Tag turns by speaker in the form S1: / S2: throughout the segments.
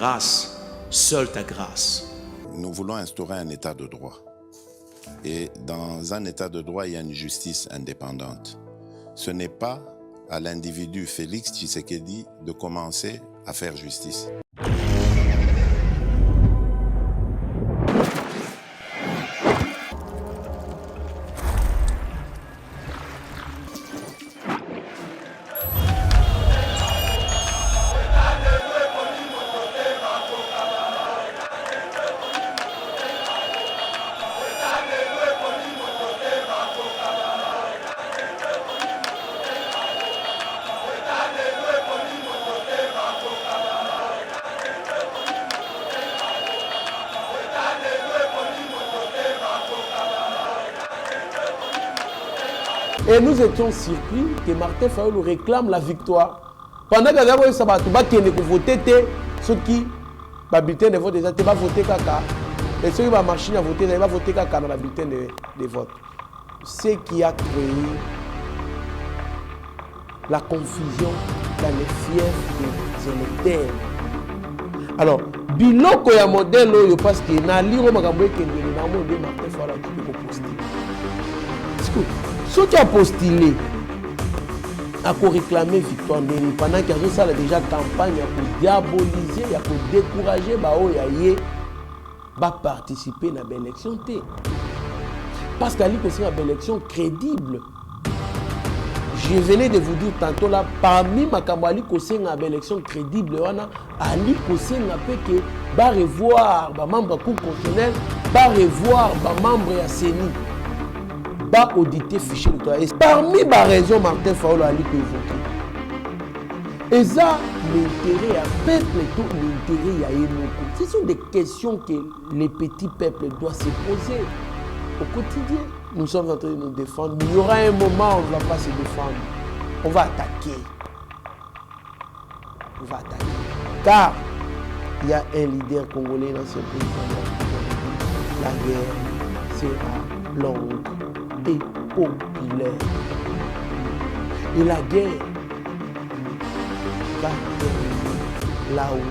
S1: grâce, seule ta grâce.
S2: Nous voulons instaurer un état de droit. Et dans un état de droit, il y a une justice indépendante. Ce n'est pas à l'individu Félix Tshisekedi de commencer à faire justice.
S3: Et nous étions surpris que Martin Fayulu réclame la victoire. Pendant que nous avons voté, ceux qui ont bulletin de vote, ils vont voter caca. Et ceux qui ont machine à voter, ils vont voter caca dans la bulletin de vote. Ce qui a créé la confusion dans les fiefs des électeurs. Alors, biloko ya modèle parce que na liro makambo ekende na monde Martin Fayulu qui peut postuler. Ceux qui ont postulé à réclamer victoire pendant qu'il y a déjà campagne pour diaboliser, pour décourager les gens participer à l'élection. Parce qu'il y a une élection crédible. Je venais de vous dire tantôt là, parmi ma campagne, il y a une élection crédible. Il y a que revoir les membres du Cour constitutionnelle, revoir les membres de la CENI. Pas auditer fichier de toi. Et parmi les raisons, Martin Fayulu a évoqué. Et ça, l'intérêt à peuple et tout l'intérêt à Yémoko. Ce sont des questions que les petits peuples doivent se poser au quotidien. Nous sommes en train de nous défendre. Il y aura un moment où on ne va pas se défendre. On va attaquer. On va attaquer. Car il y a un leader congolais dans ce pays. La guerre sera longue et populaire. Et la guerre va terminer là où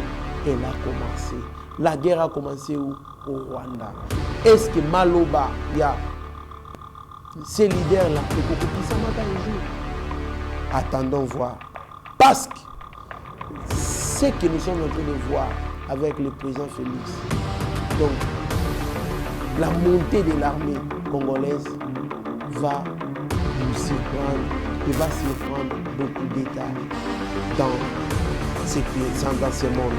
S3: elle a commencé. La guerre a commencé où? Au Rwanda. Est-ce que Maloba, il y a ces leaders-là qui s'en mettent un jour? Attendons voir. Parce que ce que nous sommes en train de voir avec le président Félix, donc la montée de l'armée congolaise va nous surprendre et va surprendre beaucoup d'États dans ce monde.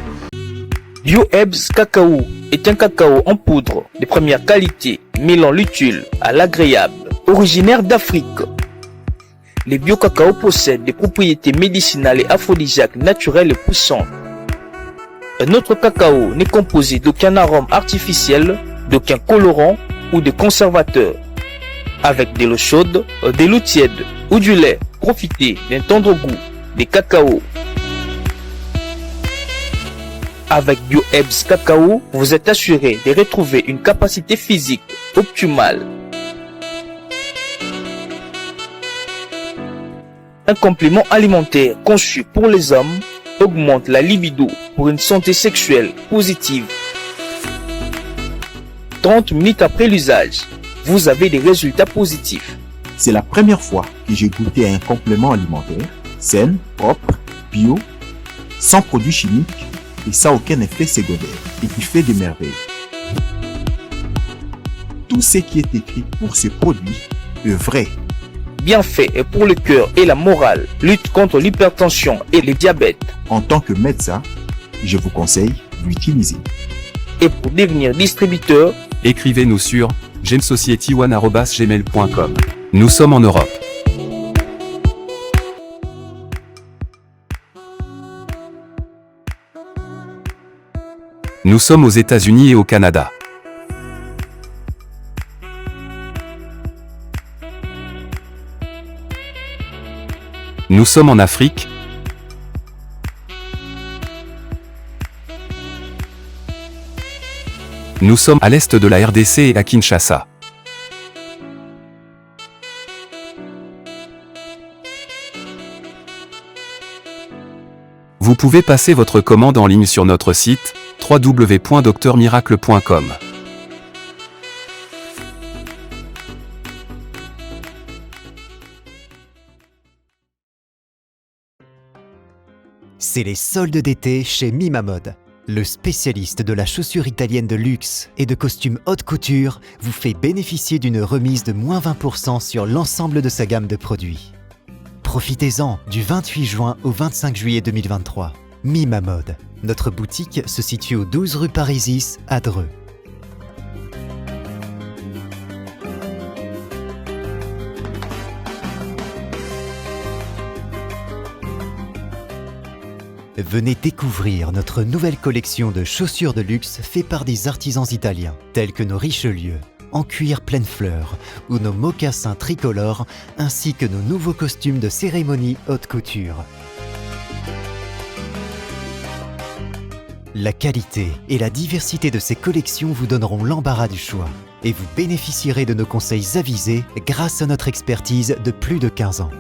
S4: Bio-Ebs Cacao est un cacao en poudre de première qualité, mêlant l'utile à l'agréable, originaire d'Afrique. Le bio-cacao possède des propriétés médicinales et aphrodisiaques naturelles et puissantes. Un autre cacao n'est composé d'aucun arôme artificiel, d'aucun colorant ou de conservateur. Avec de l'eau chaude, de l'eau tiède ou du lait, profitez d'un tendre goût de cacao. Avec Bio-Ebs Cacao, vous êtes assuré de retrouver une capacité physique optimale. Un complément alimentaire conçu pour les hommes augmente la libido pour une santé sexuelle positive. 30 minutes après l'usage, vous avez des résultats positifs.
S5: C'est la première fois que j'ai goûté à un complément alimentaire sain, propre, bio, sans produits chimiques et sans aucun effet secondaire et qui fait des merveilles. Tout ce qui est écrit pour ce produit est vrai.
S4: Bien fait et pour le cœur et la morale, lutte contre l'hypertension et le diabète.
S5: En tant que médecin, je vous conseille d'utiliser.
S4: Et pour devenir distributeur,
S6: écrivez-nous sur gemsociety1@gmail.com. Nous sommes en Europe. Nous sommes aux États-Unis et au Canada. Nous sommes en Afrique. Nous sommes à l'est de la RDC et à Kinshasa. Vous pouvez passer votre commande en ligne sur notre site www.docteurmiracle.com.
S7: C'est les soldes d'été chez Mimamode. Le spécialiste de la chaussure italienne de luxe et de costumes haute couture vous fait bénéficier d'une remise de moins 20% sur l'ensemble de sa gamme de produits. Profitez-en du 28 juin au 25 juillet 2023. Mimamode. Notre boutique se situe au 12 rue Parisis à Dreux. Venez découvrir notre nouvelle collection de chaussures de luxe faite par des artisans italiens, tels que nos Richelieu, en cuir pleine fleur, ou nos mocassins tricolores, ainsi que nos nouveaux costumes de cérémonie haute couture. La qualité et la diversité de ces collections vous donneront l'embarras du choix, et vous bénéficierez de nos conseils avisés grâce à notre expertise de plus de 15 ans.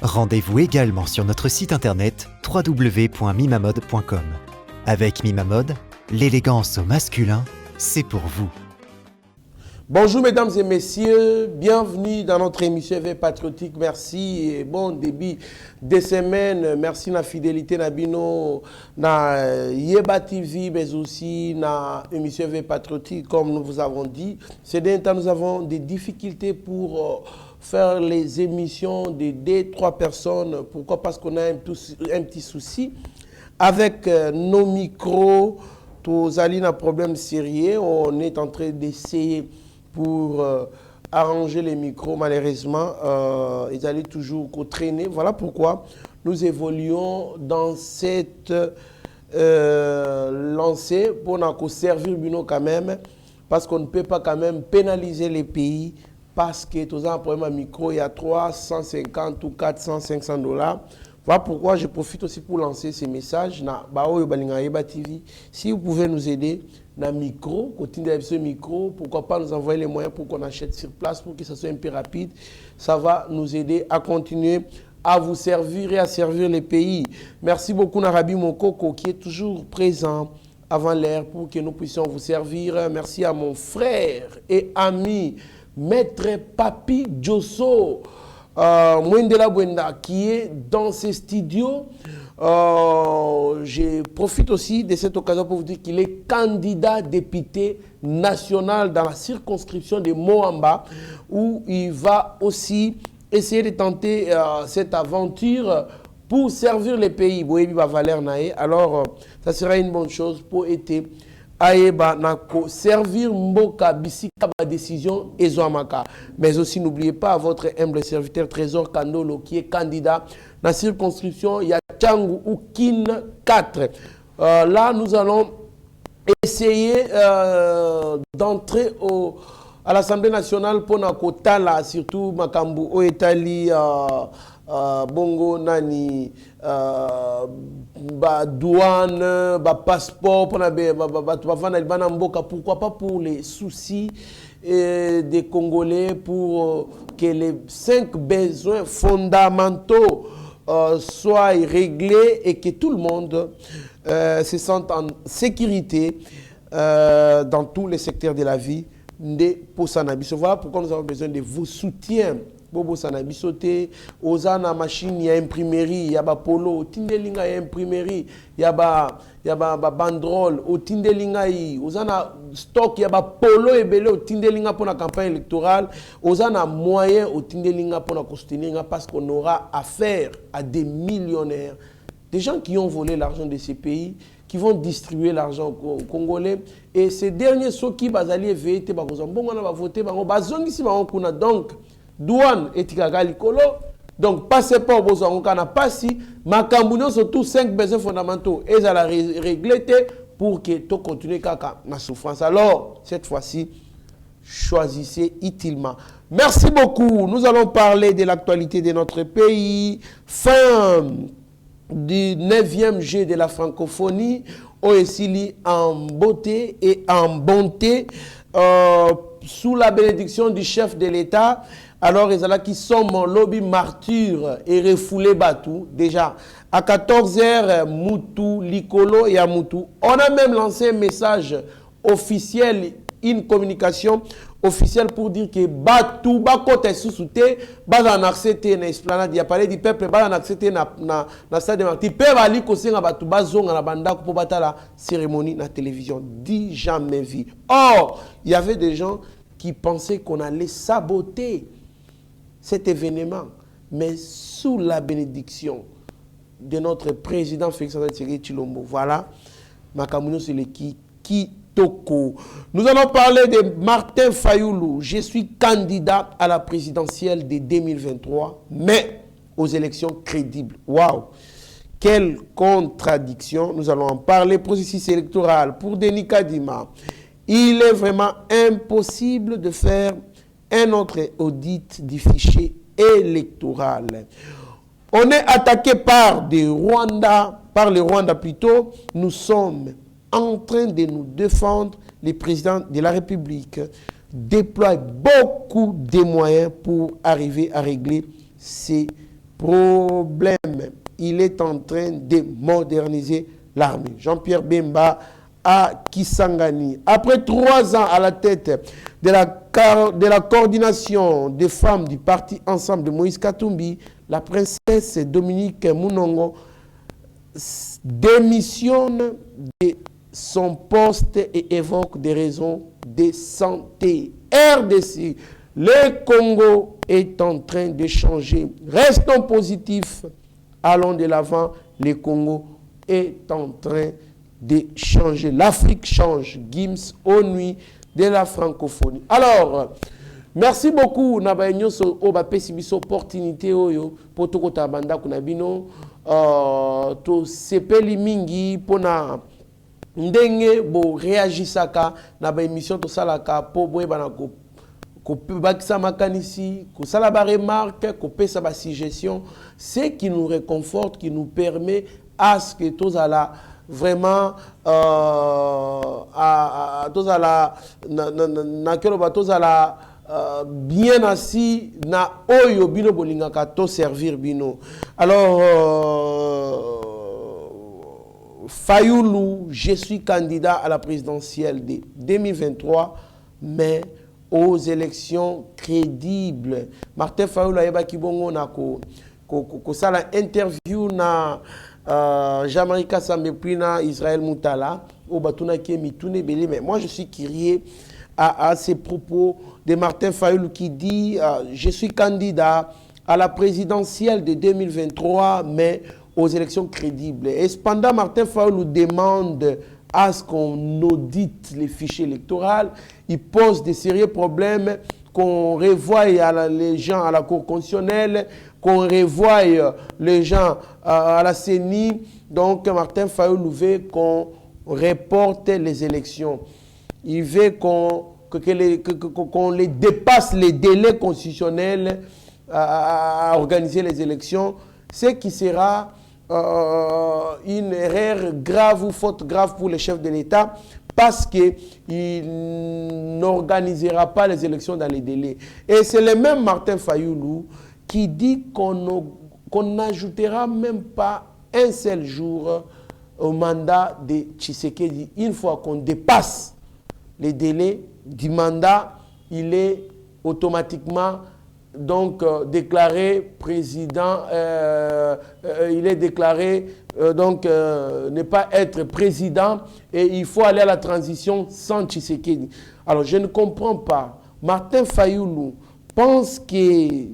S7: Rendez-vous également sur notre site internet www.mimamode.com. Avec Mimamode, l'élégance au masculin, c'est pour vous.
S3: Bonjour mesdames et messieurs, bienvenue dans notre émission Éveil Patriotique. Merci et bon début de semaine. Merci la fidélité Nabino, na Yeba TV, mais aussi na émission Éveil Patriotique, comme nous vous avons dit. Ces derniers temps, nous avons des difficultés pour faire les émissions de 2-3 personnes. Pourquoi? Parce qu'on a un petit souci avec nos micros. Tous allons un problème sérieux. On est en train d'essayer pour arranger les micros. Malheureusement, ils allaient toujours traîner. Voilà pourquoi nous évoluons dans cette lancée pour nous servir quand même, parce qu'on ne peut pas quand même pénaliser les pays parce que tous un problème à micro, il y a 350 ou 400, 500 $. Voilà pourquoi je profite aussi pour lancer ces messages. Si vous pouvez nous aider, dans micro, continuer ce micro, pourquoi pas nous envoyer les moyens pour qu'on achète sur place, pour que ça soit un peu rapide. Ça va nous aider à continuer à vous servir et à servir les pays. Merci beaucoup Narabi Mokoko qui est toujours présent avant l'heure pour que nous puissions vous servir. Merci à mon frère et ami Maître Papi Djosso Mwendela Bwenda qui est dans ces studios. Je profite aussi de cette occasion pour vous dire qu'il est candidat député national dans la circonscription de Moamba, où il va aussi essayer de tenter cette aventure pour servir les pays. Alors, ça sera une bonne chose pour être Aeba Nako, servir Mboka Bisika ba décision Ezoamaka. Mais aussi, n'oubliez pas votre humble serviteur Trésor Kandolo qui est candidat dans la circonscription Yachangu ou Kin 4. Là, nous allons essayer d'entrer à l'Assemblée nationale pour Nako Tala, surtout Makambu Oetali. Bongo nani ba douane ba passeport pour pourquoi pas pour les soucis des Congolais, pour que les 5 besoins fondamentaux soient réglés et que tout le monde se sente en sécurité dans tous les secteurs de la vie. Voilà pourquoi nous avons besoin de vos soutiens. Bobo Sanabi sauté, Ozana machine, il y a imprimerie, il y a polo, Tindelinga il y a imprimerie, il y a banderole, au Tindelinga Ozana stock, il y a polo et belé au Tindelinga pour la campagne électorale, Ozana moyen au Tindelinga pour la soutenir parce qu'on aura affaire à des millionnaires, des gens qui ont volé l'argent de ces pays, qui vont distribuer l'argent aux Congolais. Et ces derniers, ceux qui bazali VT, bon, on va voter, donc, douane et Tikagalikolo. Donc, passeport, on n'a pas si. Makambuno, surtout 5 besoins fondamentaux. Et ça l'a réglé pour que tout continue à la souffrance. Alors, cette fois-ci, choisissez utilement. Merci beaucoup. Nous allons parler de l'actualité de notre pays. Fin du 9e G de la francophonie, OESILI en beauté et en bonté, sous la bénédiction du chef de l'État. Alors, ils qui sont mon lobby martyr et refoulé Batou. Déjà, à 14h, Moutou, Likolo et Amoutou. On a même lancé un message officiel, une communication officielle pour dire que Batou, Bakote sous-souté, Bazan accepté na esplanade, il y a parlé du peuple, Bazan accepté na stade de Marti. Peuple ali kosé na Batou, Bazon na banda pour battre la cérémonie na télévision. Dit jamais vu. Or, il y avait des gens qui pensaient qu'on allait saboter cet événement, mais sous la bénédiction de notre président Félix Antoine Tshisekedi Tshilombo. Voilà, Makamounio c'est le Kitoko. Nous allons parler de Martin Fayoulou. Je suis candidat à la présidentielle de 2023, mais aux élections crédibles. Waouh! Quelle contradiction! Nous allons en parler. Processus électoral pour Denis Kadima. Il est vraiment impossible de faire un autre audit du fichier électoral. On est attaqué par le Rwanda plutôt. Nous sommes en train de nous défendre. Le président de la République déploie beaucoup de moyens pour arriver à régler ces problèmes. Il est en train de moderniser l'armée. Jean-Pierre Bemba à Kisangani. Après 3 ans à la tête de la coordination des femmes du parti Ensemble de Moïse Katumbi, la princesse Dominique Mounongo démissionne de son poste et évoque des raisons de santé. RDC, le Congo est en train de changer. Restons positifs, allons de l'avant. Le Congo est en train de changer. L'Afrique change. Gims aux nuits de la francophonie. Alors, merci beaucoup. Naba nyonso oba pesi biso opportunité oyo poto kota banda kuna bino to sepeli mingi pona ndenge bo réagisaka na ba émission to salaka po boye bana ko bakisa makanisi ko sala ba remarque ko pesa ba suggestion, ce qui nous réconforte, qui nous permet à ce que tous à la vraiment bien assis na oyo bino bolingaka to servir bino. Alors Fayoulou, je suis candidat à la présidentielle de 2023, mais aux élections crédibles. Martin Fayoulou ayeba kibongo na ko sala interview na Jean-Marie Kassambe puis na Israël Moutala au Batuna Mitune Belé. Mais moi je suis curieux à ces propos de Martin Fayoulou qui dit je suis candidat à la présidentielle de 2023 mais aux élections crédibles. Et cependant Martin Fayoulou demande à ce qu'on audite les fichiers électoraux. Il pose des sérieux problèmes, qu'on revoie les gens à la Cour constitutionnelle, qu'on revoie les gens à la CENI. Donc Martin Fayoulou veut qu'on reporte les élections. Il veut qu'on les dépasse les délais constitutionnels à organiser les élections, ce qui sera une erreur grave ou faute grave pour le chef de l'État parce qu'il n'organisera pas les élections dans les délais. Et c'est le même Martin Fayoulou qui dit qu'on n'ajoutera même pas un seul jour au mandat de Tshisekedi. Une fois qu'on dépasse les délais du mandat, il est automatiquement donc déclaré président, il est déclaré donc ne pas être président et il faut aller à la transition sans Tshisekedi. Alors je ne comprends pas. Martin Fayoulou pense que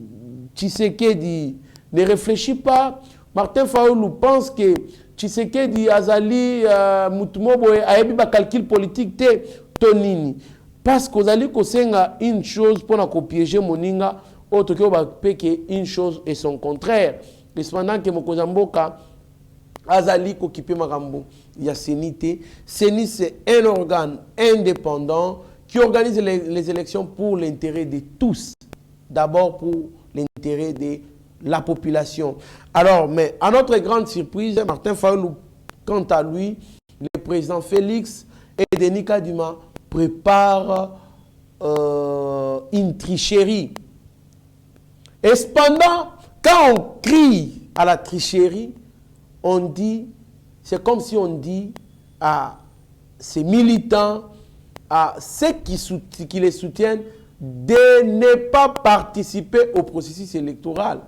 S3: Tshisekedi ne réfléchit pas. Martin Fayoulou pense que Tshisekedi azali mutumoboe ayebi ba calcul politique te tonini parce que ozali kosenga une chose pour na kopiéger moninga autre que une chose et son contraire. Cependant que Mokozamboka azali kokipe makambo ya senité. Seni c'est un organe indépendant qui organise les élections pour l'intérêt de tous. D'abord pour l'intérêt de la population. Alors, mais à notre grande surprise, Martin Fayulu, quant à lui, le président Félix et Denis Kadima préparent une tricherie. Et cependant, quand on crie à la tricherie, on dit, c'est comme si on dit à ces militants, à ceux qui les soutiennent, de ne pas participer au processus électoral.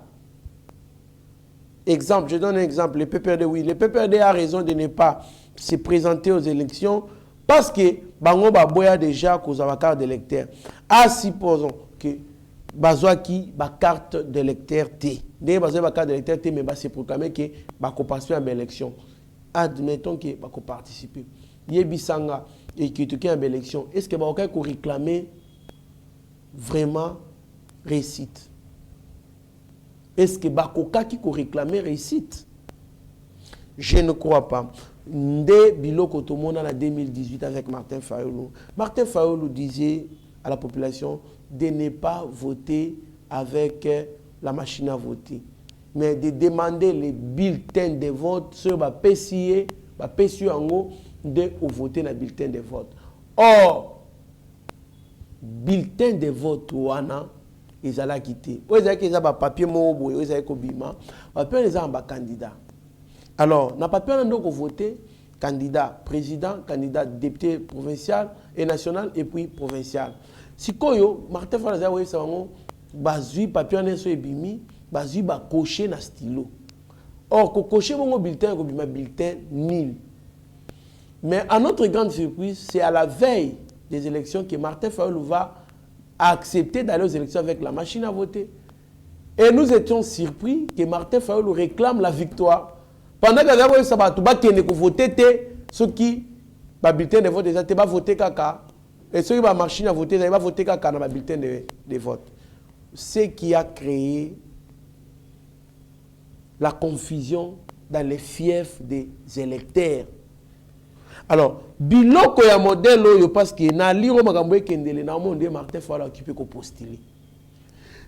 S3: Exemple, je donne un exemple, le PPRD, oui, le PPRD a raison de ne pas se présenter aux élections parce que bango baboya déjà cause à carte d'électeur. Ah, supposons que bazwaki ba carte d'électeur T. Dès bazwa ba carte d'électeur T, mais ba se proclamer que ba ko participer à l'élection. Admettons que ba ko participer. Yebisanga et qui est en élection. Est-ce que ba ko réclamer vraiment réussite? Est-ce que Bakoka qui réclamait réussite? Je ne crois pas. Dès Biloko Tomona en 2018 avec Martin Fayulu, Martin Fayulu disait à la population de ne pas voter avec la machine à voter, mais de demander les bulletins de vote sur la PCA, de voter dans le bulletin de vote. Or, bulletin de vote wana ils allaient quitter. Ils avaient un papier, ils avaient un bima. Après, ils avaient un candidat. Alors, na papier, on a voté candidat président, candidat député provincial et national, et puis provincial. Si Koyo, Martin Fayulu a dit que papier, on a bimi, bazui ba coché na stylo. Or, ko coché mon bulletin, ko bima bulletin nul. Mais à notre grande surprise, c'est à la veille des élections que Martin Fayulu va accepter d'aller aux élections avec la machine à voter. Et nous étions surpris que Martin Fayulu réclame la victoire. Pendant que nous avons voté, ceux qui ont bulletin de vote, ils ont voté caca. Et ceux qui ont machine à voter, ils ont voté caca dans le bulletin de vote. Ce qui a créé la confusion dans les fiefs des électeurs. Alors, biloko ya modèle oyo parce que na liro makambo ekendele na monde Martin Fayulu occupé ko postuler.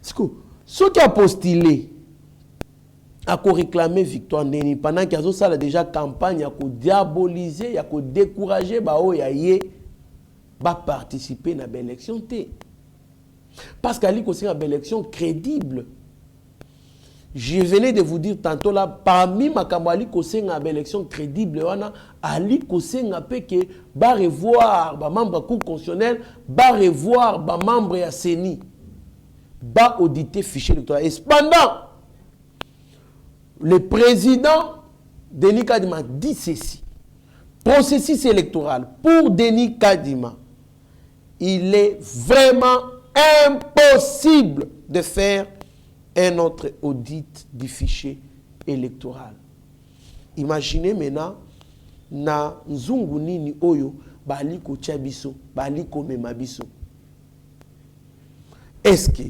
S3: Ce qui a postulé a ko réclamer victoire neni pendant qu'il y a déjà campagne à ko diaboliser, à ko décourager ba o ya yé ba participer na l'élection té. Parce qu'ali ko c'est une élection crédible. Je venais de vous dire tantôt là, parmi ma kambali kosenga élection crédible, wana ali kosenga pe que ba revoir ba membre cour constitutionnel, ba revoir ba membre ya CENI, ba auditer fichier électoral. Et cependant, le président Denis Kadima dit ceci: processus électoral pour Denis Kadima, il est vraiment impossible de faire un autre audit du fichier électoral. Imaginez maintenant, na nzungu nini oyo bali ko chabiso, bali ko memabiso. Est-ce que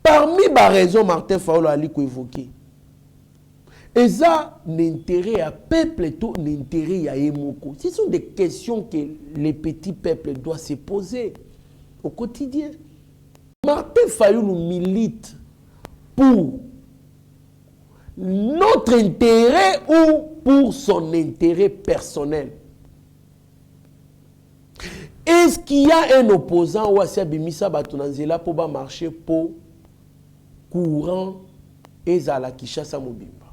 S3: parmi les raisons Martin Fayulu a évoqué, et ça l'intérêt à peuple tout l'intérêt à Emoko. Ce sont des questions que les petits peuples doivent se poser au quotidien. Martin Fayulu milite pour notre intérêt ou pour son intérêt personnel? Est-ce qu'il y a un opposant ou assez bimisa batunanzela pour marcher pour courant ezala Kinshasa Mobimba?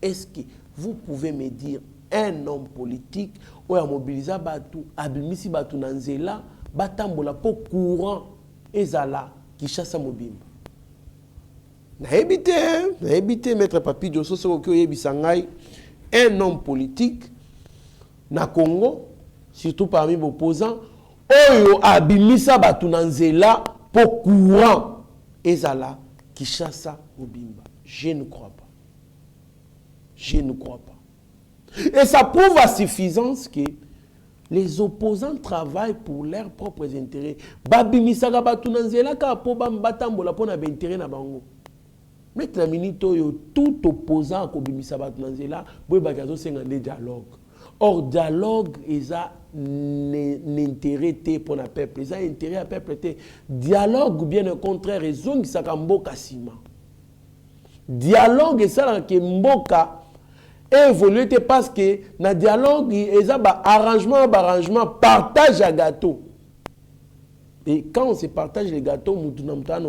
S3: Est-ce que vous pouvez me dire un homme politique ou a mobilisé batu abimisi batunanzela batambola pour courant ezala Kinshasa Mobimba? Na évité maître Papi Diosso Soko Yebisangai, un homme politique na Congo, surtout parmi les opposants, oyo abimisa batunanzela pour courant ezala Kinshasa Mobimba. Je ne crois pas. Je ne crois pas. Et ça prouve à suffisance que les opposants travaillent pour leurs propres intérêts. Babimisa batunanzela ka po batambola po na intérêt na bango. Maintenant, tout opposant à Kobimisa Batmanzela, il y a un dialogue. Or, dialogue, ils ont l'intérêt pour le peuple. Ils ont intérêt à peuple. Dialogue, ou bien au contraire, ils ont mboka sima. Dialogue, c'est ça que mboka évolue parce que dans le dialogue, ils ont arrangement, partage à gâteau. Et quand on se partage les gâteaux, on a un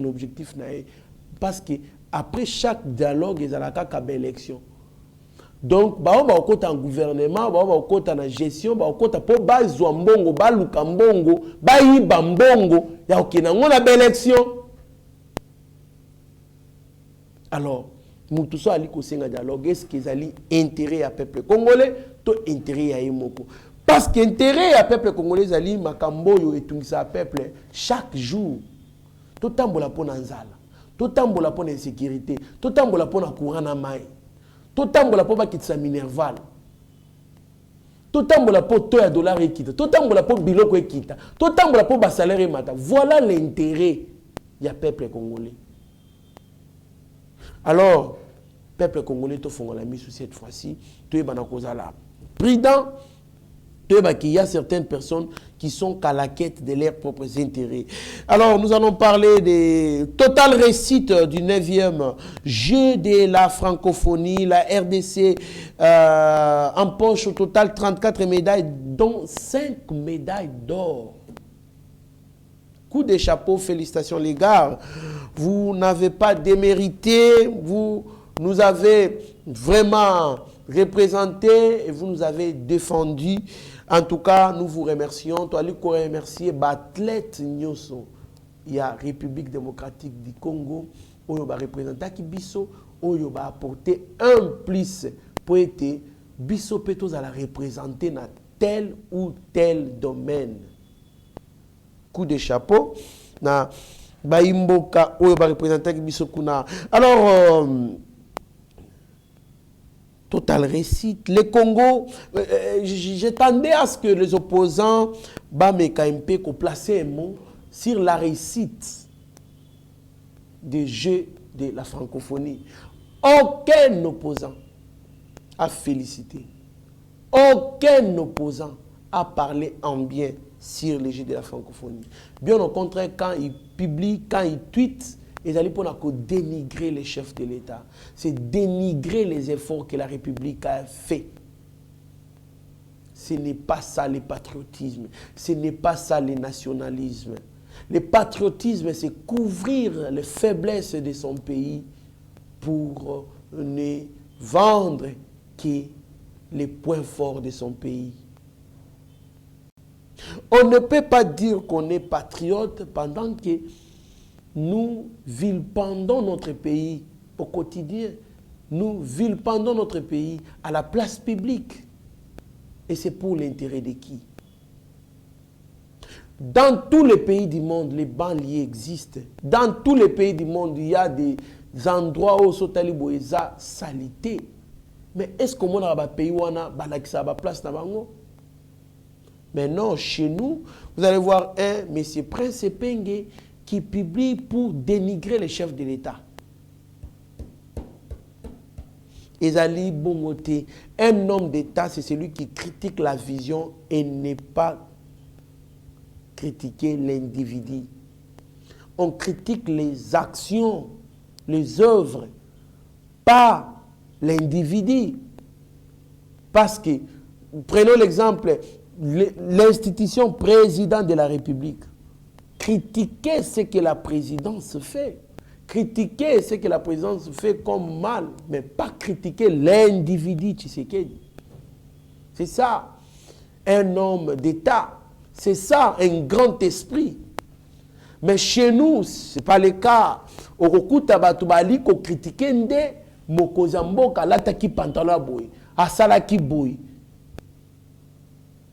S3: objectif. Parce que après chaque dialogue, ils ont la belle élection. Donc, on va en gouvernement, on va en gestion, on va pour bazwa mbongo, baluka mbongo, bayiba mbongo, ya okina ngona belle élection. Alors, tout ça ali ko senga dialogue, est-ce qu'ils ali intérêt à peuple congolais, to intérêt à yemoko. Parce que intérêt à peuple congolais ali makambo yo etungisa peuple chaque jour. To tambola pona nzala, to tambola pona insécurité, to tambola pona courant na mai. Totambola po bakitisa minerval. Totambola po to ya dollar ekita. Totambola po biloko ekita. Totambola po ba salaire mata. Voilà l'intérêt du peuple congolais. Alors, peuple congolais to fongola misu cette fois-ci, to yebana kozala prudent. Il y a certaines personnes qui sont à la quête de leurs propres intérêts. Alors, nous allons parler des total réussite du 9e jeu de la francophonie. La RDC empoche au total 34 médailles, dont 5 médailles d'or. Coup de chapeau, félicitations les gars. Vous n'avez pas démérité, vous nous avez vraiment représenté et vous nous avez défendu. En tout cas, nous vous remercions. Toi, nous remercions l'athlète Nyoso. Il y a République démocratique du Congo, où il va représenter Kibiso, où il va apporter un plus pour être Biso Petos à la représenter dans tel ou tel domaine. Coup de chapeau. Na Baimboka, où il va représenter Kibiso Kuna. Alors, total réussite. Le Congo, j'attendais à ce que les opposants KMP placer un mot sur la réussite des jeux de la francophonie. Aucun opposant a félicité. Aucun opposant a parlé en bien sur les jeux de la francophonie. Bien au contraire, quand il publie, quand il tweet, ils allaient pour dénigrer les chefs de l'État. C'est dénigrer les efforts que la République a fait. Ce n'est pas ça le patriotisme. Ce n'est pas ça le nationalisme. Le patriotisme, c'est couvrir les faiblesses de son pays pour ne vendre que les points forts de son pays. On ne peut pas dire qu'on est patriote pendant que nous vilipendons notre pays au quotidien. Nous vilipendons notre pays à la place publique. Et c'est pour l'intérêt de qui? Dans tous les pays du monde, les banlieues existent. Dans tous les pays du monde, il y a des endroits où Sotalibo est salité. Mais est-ce qu'on a un pays où on a une place dans le Mais non, chez nous, vous allez voir un monsieur Prince Penge qui publie pour dénigrer les chefs de l'État. Ezali Bongote, un homme d'État, c'est celui qui critique la vision et n'est pas critiquer l'individu. On critique les actions, les œuvres, pas l'individu. Parce que, prenons l'exemple, l'institution président de la République. Critiquer ce que la présidence fait. Critiquer ce que la présidence fait comme mal, mais pas critiquer l'individu Tshisekedi. C'est ça, un homme d'État. C'est ça, un grand esprit. Mais chez nous, ce n'est pas le cas. Au Rokuta Batubali, ko critiquer nde, Mokozamboka, lataki pantalon boy, asalaki boy,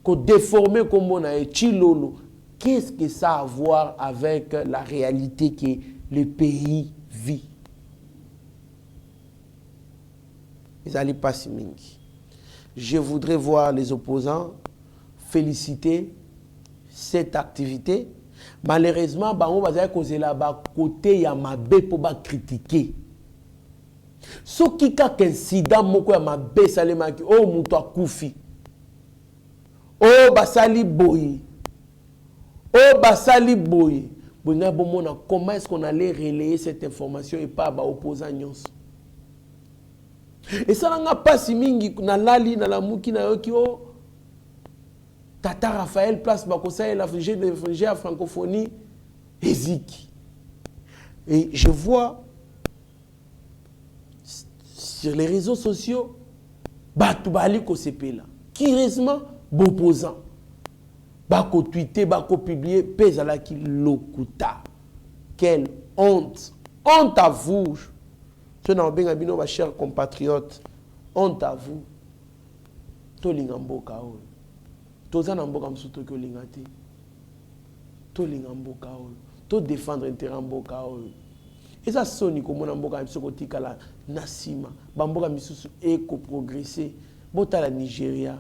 S3: ko déformer comme on a chilolo. Qu'est-ce que ça a à voir avec la réalité que le pays vit? Ils allaient pas si mingi. Je voudrais voir les opposants féliciter cette activité. Malheureusement, on va causer là-bas côté ya mabe pour ba critiquer. Ce qui a incident moko ya mabe salemaki oh muto akufi. Oh basali boy. Oh basali boy. Comment est-ce qu'on allait relayer cette information et pas opposant nyonso? Et ça n'a pas si mingi na lali na la muki na yoki o Tata Raphaël place bakosa et la frigé à francophonie hésiki. Et je vois sur les réseaux sociaux batu bali ko sepela qui récemment opposant bako tweeter bako publier pezala ki lokuta. Quelle honte, honte à vous. Je n'en bien bino ma chers compatriotes, honte à vous. To lingamboka o. Toza na mboka msuto ko lingati. To lingamboka o. To défendre intérêt mboka o. Et ça soni comme na mboka msuko tikala nasima. Ba mboka misusu eko progresser. Bota la Nigeria.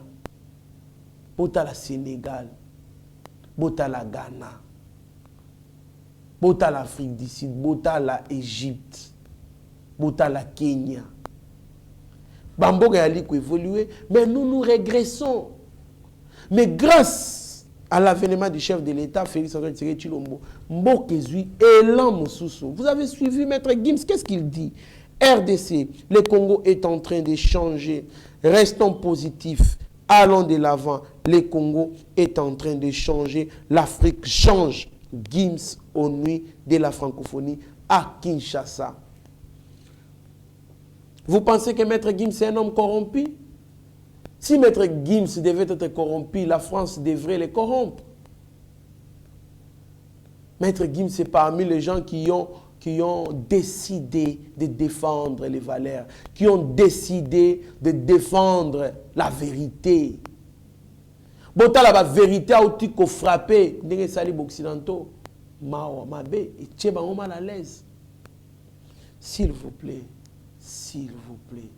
S3: Bota la Sénégal. Bota la Ghana. Bota l'Afrique du Sud. Bota la Égypte. Bota la Kenya. Bamboga yali ko évoluer, mais nous régressons. Mais grâce à l'avènement du chef de l'État, Félix Antoine Tshisekedi Tshilombo, Mbokezui, élan Moussoussou. Vous avez suivi Maître Gims, qu'est-ce qu'il dit? RDC, le Congo est en train de changer. Restons positifs. Allons de l'avant. Le Congo est en train de changer. L'Afrique change. Gims aux nuits de la francophonie à Kinshasa. Vous pensez que Maître Gims est un homme corrompu? Si Maître Gims devait être corrompu, la France devrait le corrompre. Maître Gims est parmi les gens qui ont décidé de défendre les valeurs, qui ont décidé de défendre la vérité. Bota la vérité a outil qu'on frappé, n'engé sali occidentaux, mao mabe et tcheba on mal à l'aise. S'il vous plaît, s'il vous plaît,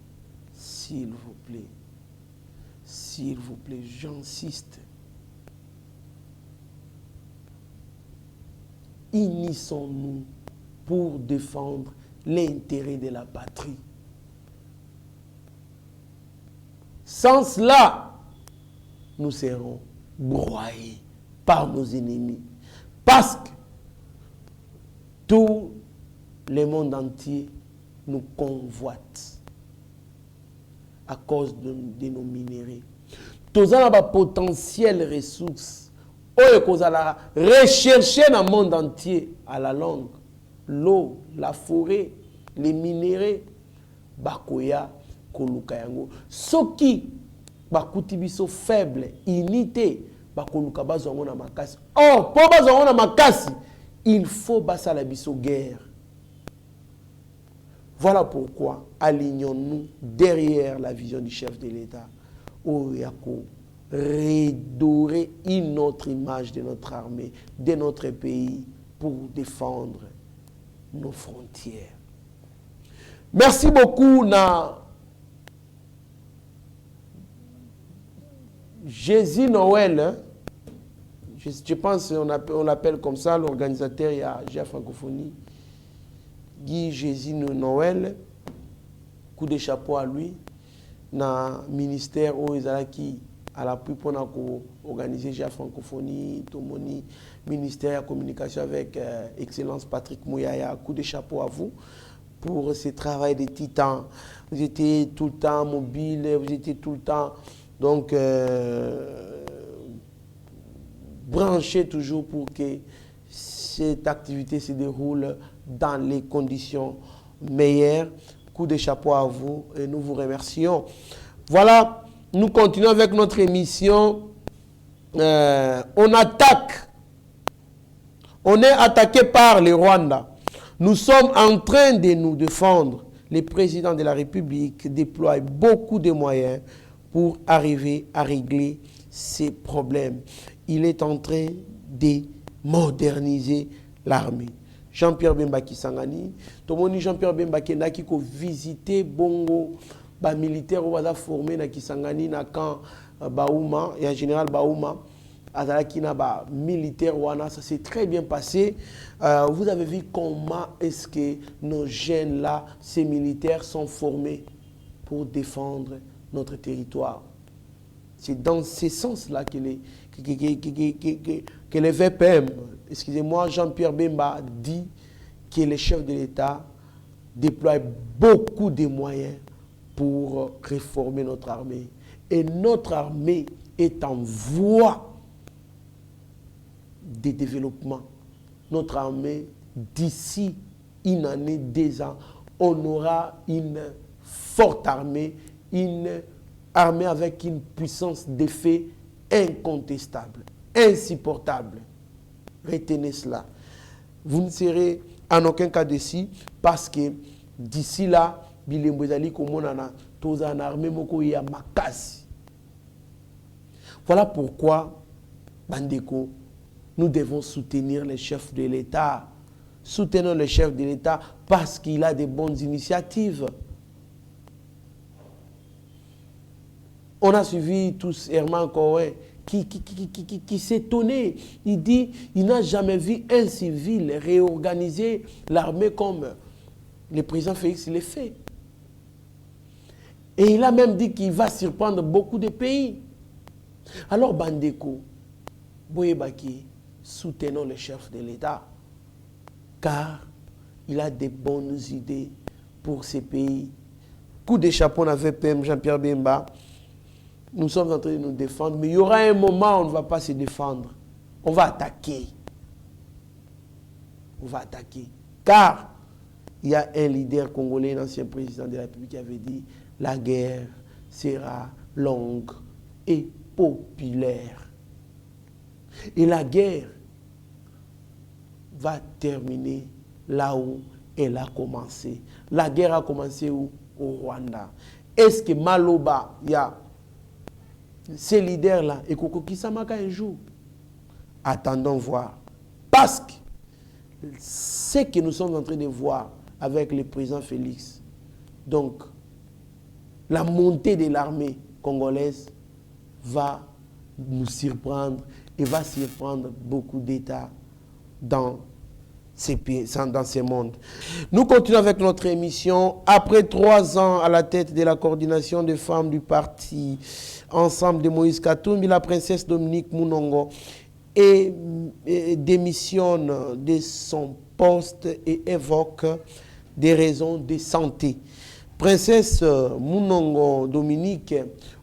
S3: s'il vous plaît, s'il vous plaît, j'insiste. Unissons-nous pour défendre l'intérêt de la patrie. Sans cela, nous serons broyés par nos ennemis. Parce que tout le monde entier nous convoite à cause de nos minéraux. Tous les potentielles ressources, nous allons rechercher dans le monde entier à la langue, l'eau, la forêt, les minéraux, bakoya, kolukayango. Ce qui bakuti biso faible, unité, bakoluka bazongo na makasi. Or, pour bazongo na makasi, il faut basala biso guerre. Voilà pourquoi alignons-nous derrière la vision du chef de l'État. Oyako, redorer une autre image de notre armée, de notre pays, pour défendre nos frontières. Merci beaucoup, Jésus Noël, hein? Je pense qu'on l'appelle comme ça, l'organisateur, il y a G Francophonie, Guy Jésus Noël, coup de chapeau à lui, dans le ministère où ils qui à l'appui pour organiser G Francophonie, Tomoni, ministère de communication avec Excellence Patrick Mouyaya, coup de chapeau à vous pour ce travail de titan. Vous étiez tout le temps mobile, vous étiez tout le temps. Donc, branchez toujours pour que cette activité se déroule dans les conditions meilleures. Coup de chapeau à vous et nous vous remercions. Voilà, nous continuons avec notre émission. On attaque. On est attaqué par le Rwanda. Nous sommes en train de nous défendre. Le président de la République déploie beaucoup de moyens pour arriver à régler ces problèmes. Il est en train de moderniser l'armée. Jean-Pierre Bemba Kisangani, Tomoni Jean-Pierre Bemba Kendaki ko visiter Bongo, ba militaire ou formé na Kisangani na camp Baouma et en général Baouma, azalaki na ba militaire wana, ça s'est très bien passé. Vous avez vu comment est-ce que nos jeunes là, ces militaires sont formés pour défendre notre territoire. C'est dans ce sens-là que les VPM, excusez-moi, Jean-Pierre Bemba dit que les chefs de l'État déploient beaucoup de moyens pour réformer notre armée. Et notre armée est en voie de développement. Notre armée, d'ici une année, 2 ans, on aura une forte armée, une armée avec une puissance d'effet incontestable, insupportable. Retenez cela. Vous ne serez en aucun cas déçus parce que d'ici là, bilembo ezali komonana toza na armée moko ya makasi. Voilà pourquoi, bandeko, nous devons soutenir les chefs de l'État. Soutenons le chef de l'État parce qu'il a de bonnes initiatives. On a suivi tous Herman Cohen qui s'étonnait. Il dit il n'a jamais vu un civil réorganiser l'armée comme le président Félix l'a fait. Et il a même dit qu'il va surprendre beaucoup de pays. Alors, bandeko, Boyebaki, soutenons le chef de l'État, car il a des bonnes idées pour ces pays. Coup de chapeau à VPM, Jean-Pierre Bemba. Nous sommes en train de nous défendre, mais il y aura un moment où on ne va pas se défendre. On va attaquer. On va attaquer. Car il y a un leader congolais, un ancien président de la République, qui avait dit la guerre sera longue et populaire. Et la guerre va terminer là où elle a commencé. La guerre a commencé où? Au Rwanda. Est-ce que Maloba, il y a ces leaders-là, et Koko Kisamaka un jour? Attendons voir. Parce que ce que nous sommes en train de voir avec le président Félix, donc la montée de l'armée congolaise va nous surprendre et va surprendre beaucoup d'États dans ces pays, dans ces mondes. Nous continuons avec notre émission. Après 3 ans à la tête de la coordination des femmes du parti Ensemble de Moïse Katumbi, la princesse Dominique Munongo démissionne de son poste et évoque des raisons de santé. Princesse Munongo Dominique,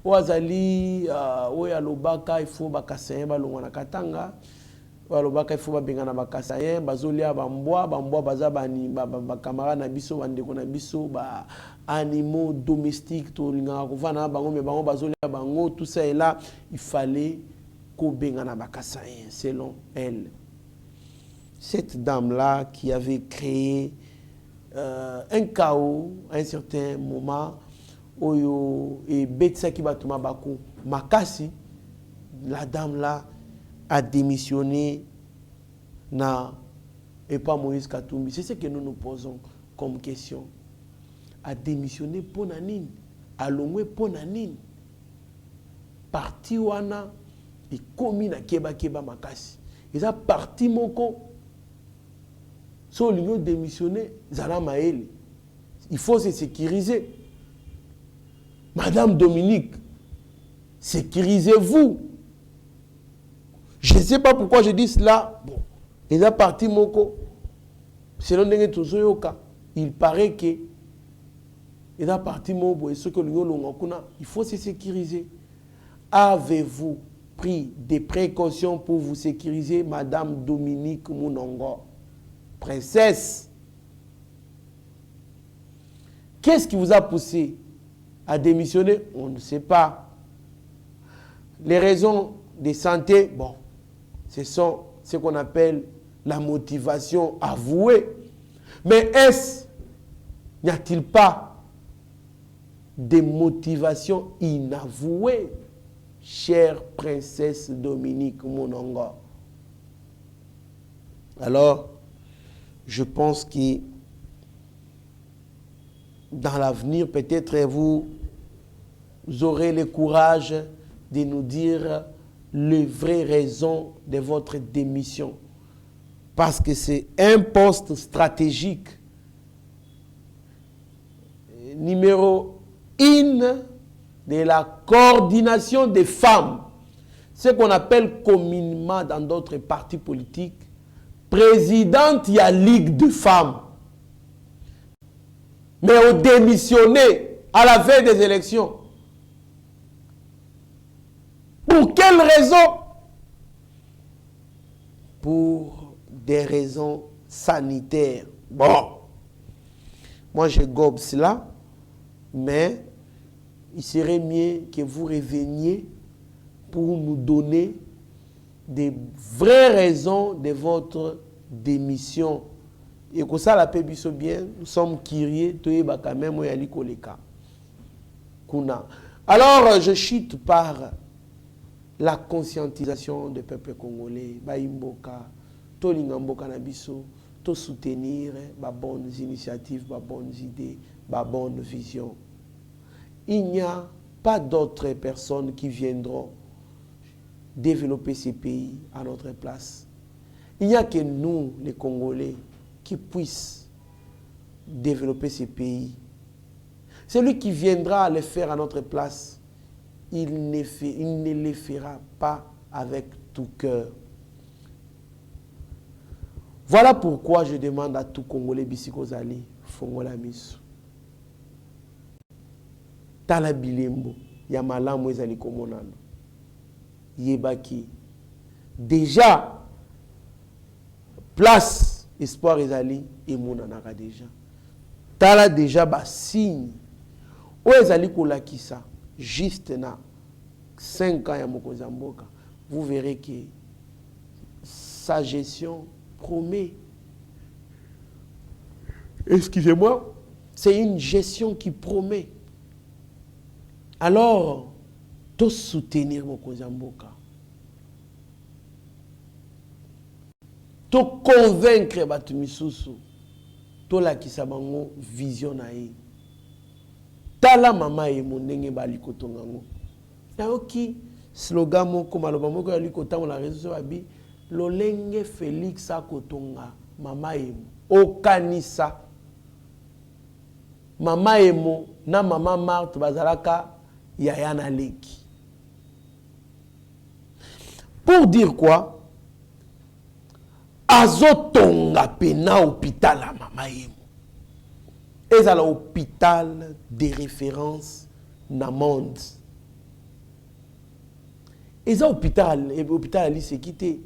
S3: Oazali, Oyalobaka, il faut bakasayen balongwana katanga, Oyalobaka, il faut babengana bakasayen, bazolia bamboa baza bani bakamara na biso bandeko na biso ba animaux domestiques to lingaka kovana bango mais bango bazolia bango, tout ça est là, il fallait ko bengana bakasayen selon elle. Cette dame-là qui avait créé un chaos à un certain moment, et Betsaki Batuma Bakou Makasi, la dame là a démissionné et pas Moïse Katumbi. C'est ce que nous nous posons comme question. A démissionné pour Nanine, a longé pour Nanine. Parti wana et commis na Keba Makasi. Ils ont parti moko. So l'union démissionné, Zala Maël. Il faut se sécuriser. Madame Dominique, sécurisez-vous. Je ne sais pas pourquoi je dis cela. Bon, il a parti moko. Selon Ndenge Tozoyoka, il paraît que il a parti moko et ce que l'union longakuna, il faut se sécuriser. Avez-vous pris des précautions pour vous sécuriser, Madame Dominique Munongo? Princesse, qu'est-ce qui vous a poussé à démissionner? On ne sait pas. Les raisons de santé, bon, ce sont ce qu'on appelle la motivation avouée. Mais n'y a-t-il pas des motivations inavouées, chère princesse Dominique Munongo? Alors, je pense que dans l'avenir, peut-être vous aurez le courage de nous dire les vraies raisons de votre démission. Parce que c'est un poste stratégique. Numéro 1 de la coordination des femmes, ce qu'on appelle communément dans d'autres partis politiques, présidente de la Ligue de femmes. Mais au démissionné à la veille des élections. Pour quelle raison? Pour des raisons sanitaires. Bon, moi je gobe cela, mais il serait mieux que vous reveniez pour nous donner des vraies raisons de votre démission. Et que ça la paix bien, nous sommes curieux, quand même, alors je chute par la conscientisation du peuple congolais, Baimboka, Tolingamboka Nabiso, to soutenir les bonnes initiatives, les bonnes idées, les bonnes visions. Il n'y a pas d'autres personnes qui viendront développer ces pays à notre place. Il n'y a que nous, les Congolais, qui puissent développer ces pays. Celui qui viendra le faire à notre place, il ne le fera pas avec tout cœur. Voilà pourquoi je demande à tout Congolais Bisiko Zali, Fongola Misu. Tala bilembo, Yamalamu ezali komonano. Yebaki. Déjà, place, espoir ezali, et monanaka déjà. Tala déjà ba signe. O ezali kolakisa, juste na 5 ans ya mokonzi mboka, vous verrez que sa gestion promet. Excusez-moi, c'est une gestion qui promet. Alors, tout soutenir mokonzi mboka. Tout convaincre batu misusu. Tout la kisabango vision na ye. Tala mama e monenge bali kotongango. Ya oki slogan moko maloba moko ya likotango la réseau abi lolenge Félix akotonga mama emo okanisa mama emo na mama Marthe bazalaka yaya na leki. Pour dire quoi? Azotonga pena hôpital à mama emo. Et à l'hôpital de référence na monde. Et ça hôpital ali se quitté.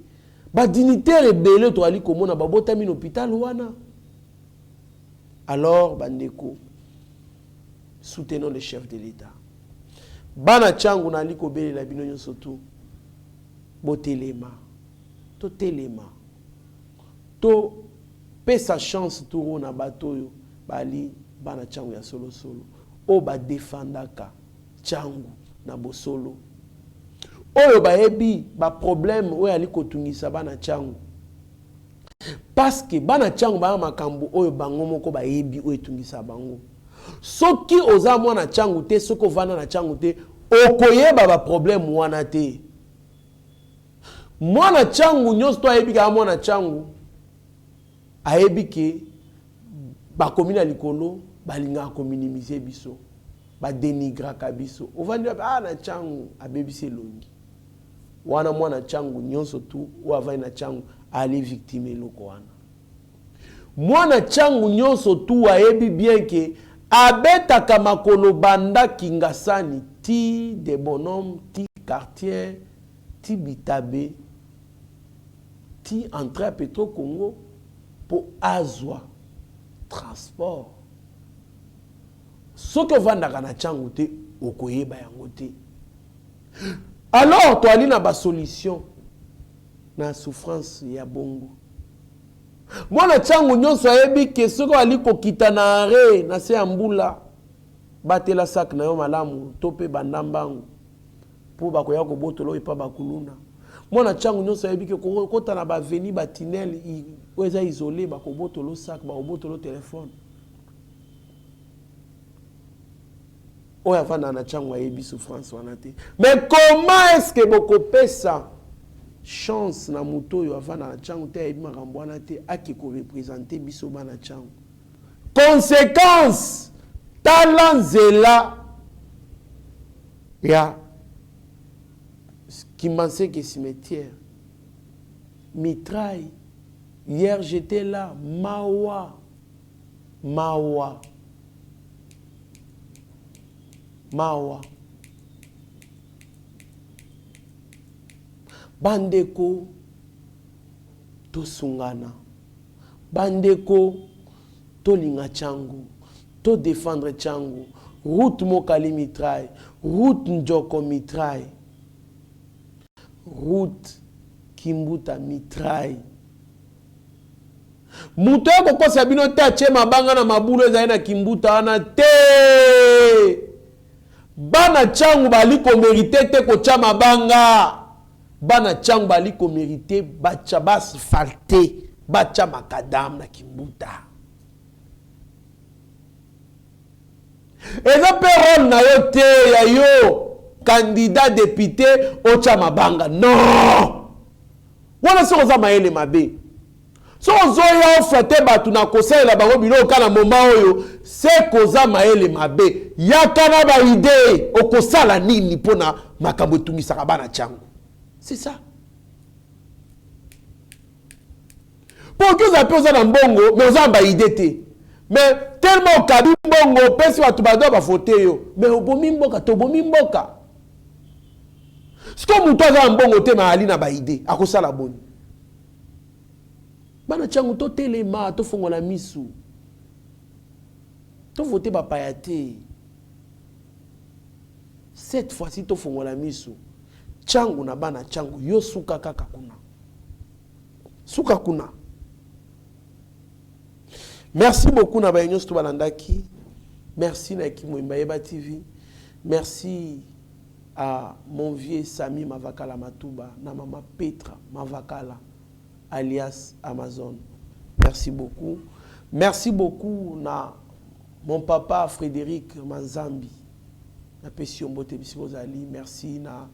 S3: Ba dignitaire rebelle to ali komona ba botami l'hôpital wana. Alors bandeko, soutenons le chef de l'État. Bana changu na ali ko bele la bino nyonso tu. Botelema. To telema. To pesa chance turo na batoyo. Bali bana changu ya solo solo o ba defendaka changu na bosolo oyo ba ebi ba problème oyo ali kotungisa bana changu parce que bana changu ba makambo oyo bango moko ba ebi oyo tungisa bango soki oza mwana changu te soko vana na changu te okoyeba ba problème wana te mwana changu nyonso to ebi ka mwana changu ayebi ke ba komina likolo balinga ko minimiser biso ba dénigrer kabiso ovandi na changu abebise longi wana mwana changu nyonso tu wavai na changu ali victime loko wana mwana changu nyonso tu ayebi bien que abetaka makolo banda kingasani ti de bonhomme ti quartier ti bitabe ti entrée Petro Congo pour azwa transport. Ce que vandaka na changu te okoyeba yango te. Alors to ali na ba solution na souffrance ya bongo. Mwana changu nyonso ayebi ke soko ali kokita na are na se ambula batela sak na yo malamu to pe bandambangu po bakoya ko botolo epa bakuluna. Mwana changu nyonso ayebi ke kota na ba veni ba tunnel oza isolé ba ko botolo sak ba ko botolo téléphone. Oya vanda na changu ayebi souffrance wana te. Mais comment est-ce que boko pesa chance na muto yo avanda na changu te ayebi makambo wana te aki ko représenter biso bana changu. Conséquence talanzela Il y a Kimbanseke cimetière, mitraille. Hier j'étais là, Mawa. Bandeko to sungana. Bandeko to linga changu. To défendre changu. Route Mokali mitraille. Route Njoko mitraille. Route Kimbuta mitraille. Muto ya kokosa bino te ache mabanga na mabulu ezali na Kimbuta wana te. Bana changu bali ko mérité te kocha mabanga. Bana changu bali ko mérité bacha basfalte, bacha makadam na Kimbuta. Eza pe rôle na yo te ya yo candidat député ocha mabanga. Non. Wana so za maele mabe. So zoya ofete batu na kosela bango bilo kana moma oyo se koza maele mabe yakana ba idée okosala nini pona makambo tungisaka bana changu. C'est ça. Pour que ça peut oza na mbongo mais oza ba idée te. Mais tellement kabi mbongo pesi batu bado ba fote yo mais obomi mboka to bomi mboka. Siko muto aza mbongo te ma ali na ba idée akosala boni. Bana changu to telema to fongola misu to voter bapaya te. Cette fois-ci to fongola misu changu na bana changu yo suka kaka kuna suka kuna. Merci beaucoup na bayenyo sto balandaki. Merci na Kimwemba Yeba TV. Merci à mon vieux Sami Mavakala Matuba na mama Petra Mavakala alias Amazon. Merci beaucoup. Merci beaucoup na mon papa Frédéric Manzambi. Na Pession Bote Bisibozali. Merci na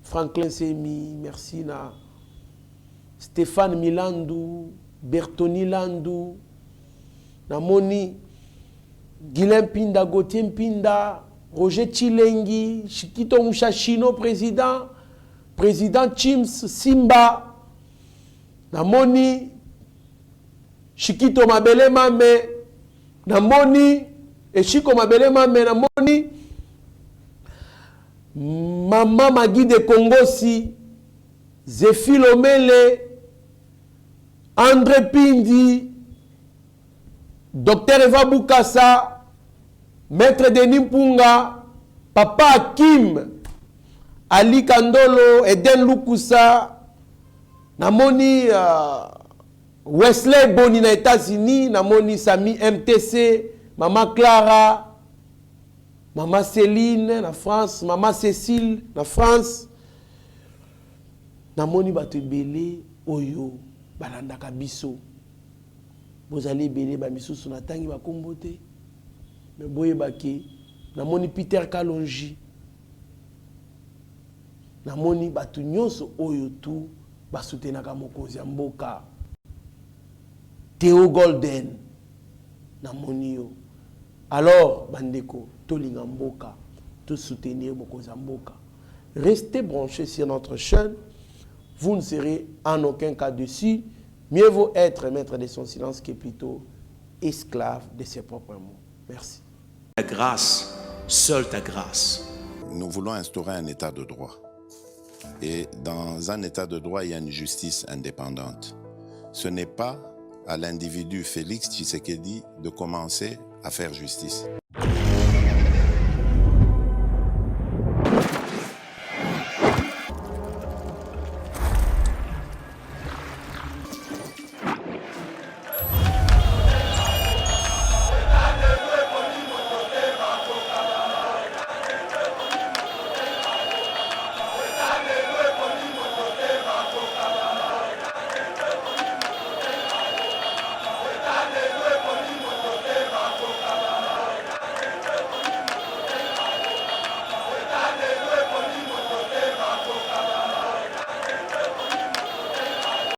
S3: Franklin Semi. Merci na Stéphane Milandu, Bertoni Landu, na Moni Guilain Pinda, Gauthier Pinda, Roger Chilengi, Chikito Mouchachino, président Chims Simba. Namoni Shikito Mabele Mame, namoni Eshiko Mabele Mame, namoni Mama Magui de Kongosi, Zéphile Omele, André Pindi, Dr Eva Boukassa, Maître Denis Mpunga, Papa Kim, Ali Kandolo, Eden Lukusa, namoni Wesley Boni na États-Unis, namoni Sami MTC, Mama Clara, Mama Céline na France, Mama Cécile na France. Namoni bato ebele oyo balandaka biso. Bozali ebele ba misusu na tangi bakombo te. Me boyebaki namoni Peter Kalonji. Namoni bato nyonso oyo tu basutenaka mokonzi ya mboka. Theo Golden namoni yo. Alors bandeko tolinga mboka, to soutenir mokonzi ya mboka. Restez branchés sur notre chaîne. Vous ne serez en aucun cas dessus. Mieux vaut être maître de son silence que plutôt esclave de ses propres mots. Merci.
S1: Ta grâce, seule ta grâce.
S2: Nous voulons instaurer un état de droit. Et dans un état de droit, il y a une justice indépendante. Ce n'est pas à l'individu Félix Tshisekedi de commencer à faire justice.